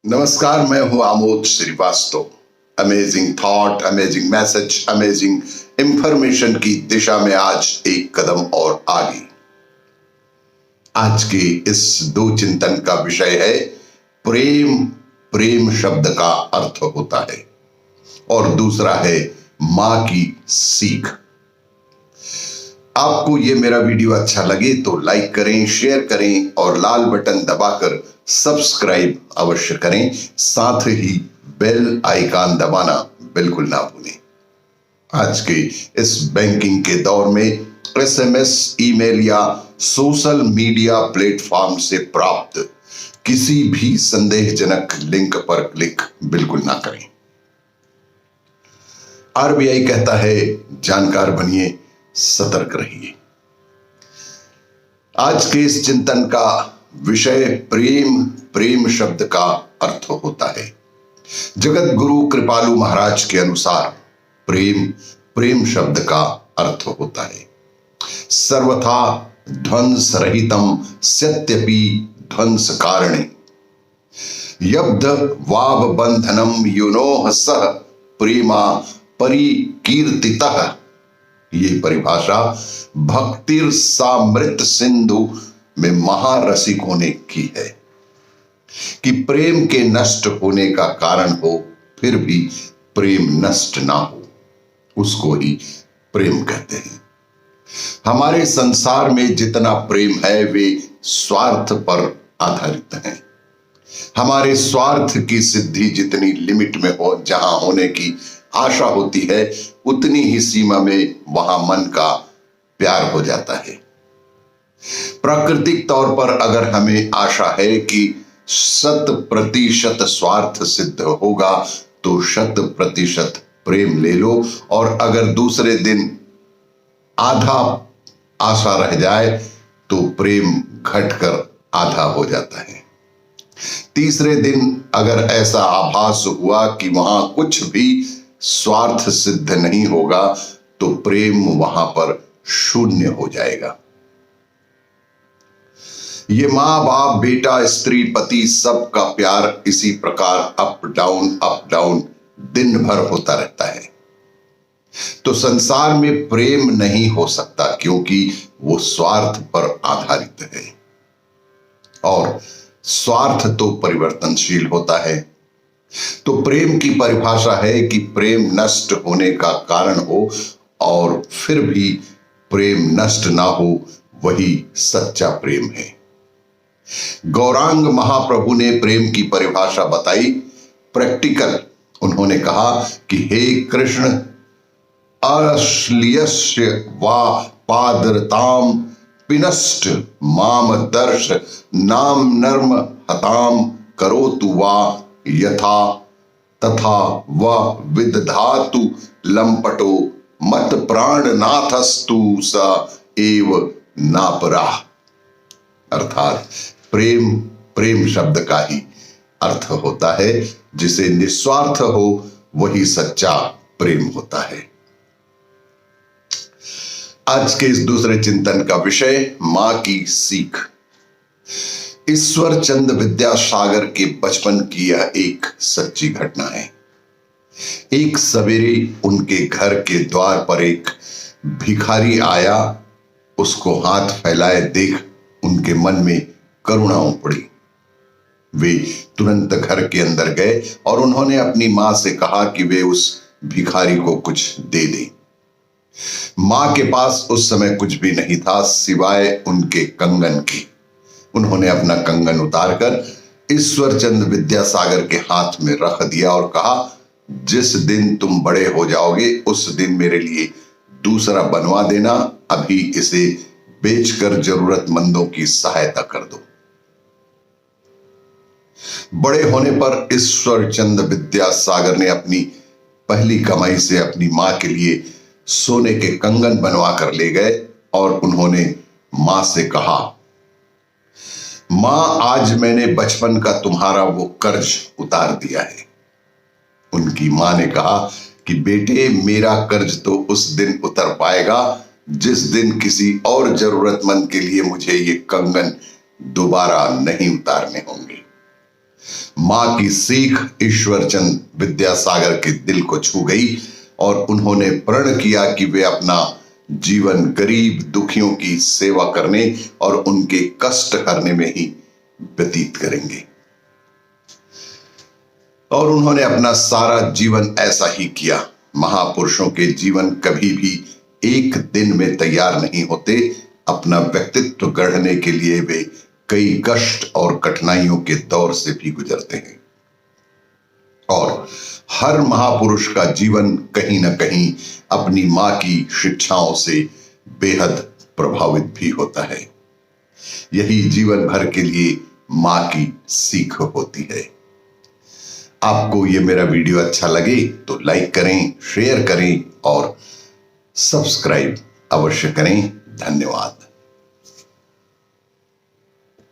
नमस्कार, मैं हूं Amod Srivastava. Amazing thought, amazing message, amazing information की दिशा में आज एक कदम और आगे। आज के इस दो चिंतन का विषय है प्रेम। प्रेम शब्द का अर्थ होता है और दूसरा है मां की सीख। आपको ये मेरा वीडियो अच्छा लगे तो लाइक करें, शेयर करें और लाल बटन दबाकर सब्सक्राइब अवश्य करें। साथ ही बेल आइकन दबाना बिल्कुल ना भूलें। आज के इस बैंकिंग के दौर में एसएमएस, ईमेल या सोशल मीडिया प्लेटफॉर्म से प्राप्त किसी भी संदेहजनक लिंक पर क्लिक बिल्कुल ना करें। आरबीआई कहता है जानकार बनिए, सतर्क रहिए। आज के इस चिंतन का विषय प्रेम। प्रेम शब्द का अर्थ होता है, जगत गुरु कृपालु महाराज के अनुसार प्रेम शब्द का अर्थ होता है सर्वथा ध्वंस रहितम सत्यपि ध्वंस कारणे यब्ध वाव बंधनम युनोह सह प्रेमा परिकीर्तितः। ये परिभाषा भक्तिर सामृत सिंधु में महारसिकों ने की है कि प्रेम के नष्ट होने का कारण हो फिर भी प्रेम नष्ट ना हो, उसको ही प्रेम कहते हैं। हमारे संसार में जितना प्रेम है वे स्वार्थ पर आधारित है। हमारे स्वार्थ की सिद्धि जितनी लिमिट में हो, जहां होने की आशा होती है, उतनी ही सीमा में वहां मन का प्यार हो जाता है। प्राकृतिक तौर पर अगर हमें आशा है कि 100% स्वार्थ सिद्ध होगा तो 100% प्रेम ले लो, और अगर दूसरे दिन आधा आशा रह जाए तो प्रेम घटकर आधा हो जाता है। तीसरे दिन अगर ऐसा आभास हुआ कि वहां कुछ भी स्वार्थ सिद्ध नहीं होगा तो प्रेम वहां पर शून्य हो जाएगा। ये मां बाप, बेटा, स्त्री, पति, सबका प्यार इसी प्रकार अप डाउन दिन भर होता रहता है। तो संसार में प्रेम नहीं हो सकता क्योंकि वो स्वार्थ पर आधारित है, और स्वार्थ तो परिवर्तनशील होता है। तो प्रेम की परिभाषा है कि प्रेम नष्ट होने का कारण हो और फिर भी प्रेम नष्ट ना हो, वही सच्चा प्रेम है। गौरांग महाप्रभु ने प्रेम की परिभाषा बताई प्रैक्टिकल। उन्होंने कहा कि हे कृष्ण, अश्लीयस्य वा पादरताम पिनष्ट माम दर्श नाम नर्म हताम करोतु वा यथा तथा व विदधातु लंपटो मत प्राणनाथस्तु स एव नापरा। अर्थात प्रेम शब्द का ही अर्थ होता है, जिसे निस्वार्थ हो वही सच्चा प्रेम होता है। आज के इस दूसरे चिंतन का विषय मां की सीख। ईश्वर चंद विद्यासागर के बचपन की यह एक सच्ची घटना है। एक सवेरे उनके घर के द्वार पर एक भिखारी आया। उसको हाथ फैलाए देख उनके मन में करुणा उमड़ी। वे तुरंत घर के अंदर गए और उन्होंने अपनी मां से कहा कि वे उस भिखारी को कुछ दे दें। मां के पास उस समय कुछ भी नहीं था सिवाय उनके कंगन के। उन्होंने अपना कंगन उतारकर ईश्वरचंद विद्यासागर के हाथ में रख दिया और कहा, जिस दिन तुम बड़े हो जाओगे उस दिन मेरे लिए दूसरा बनवा देना। अभी इसे बेचकर जरूरतमंदों की सहायता कर दो। बड़े होने पर ईश्वरचंद विद्यासागर ने अपनी पहली कमाई से अपनी मां के लिए सोने के कंगन बनवा कर ले गए और उन्होंने मां से कहा, मां, आज मैंने बचपन का तुम्हारा वो कर्ज उतार दिया है। उनकी मां ने कहा कि बेटे, मेरा कर्ज तो उस दिन उतर पाएगा जिस दिन किसी और जरूरतमंद के लिए मुझे ये कंगन दोबारा नहीं उतारने होंगे। मां की सीख ईश्वरचंद विद्यासागर के दिल को छू गई और उन्होंने प्रण किया कि वे अपना जीवन गरीब दुखियों की सेवा करने और उनके कष्ट हरने में ही व्यतीत करेंगे। और उन्होंने अपना सारा जीवन ऐसा ही किया। महापुरुषों के जीवन कभी भी एक दिन में तैयार नहीं होते। अपना व्यक्तित्व गढ़ने के लिए वे कई कष्ट और कठिनाइयों के दौर से भी गुजरते हैं। और हर महापुरुष का जीवन कहीं ना कहीं अपनी मां की शिक्षाओं से बेहद प्रभावित भी होता है। यही जीवन भर के लिए मां की सीख होती है। आपको ये मेरा वीडियो अच्छा लगे तो लाइक करें, शेयर करें और सब्सक्राइब अवश्य करें। धन्यवाद।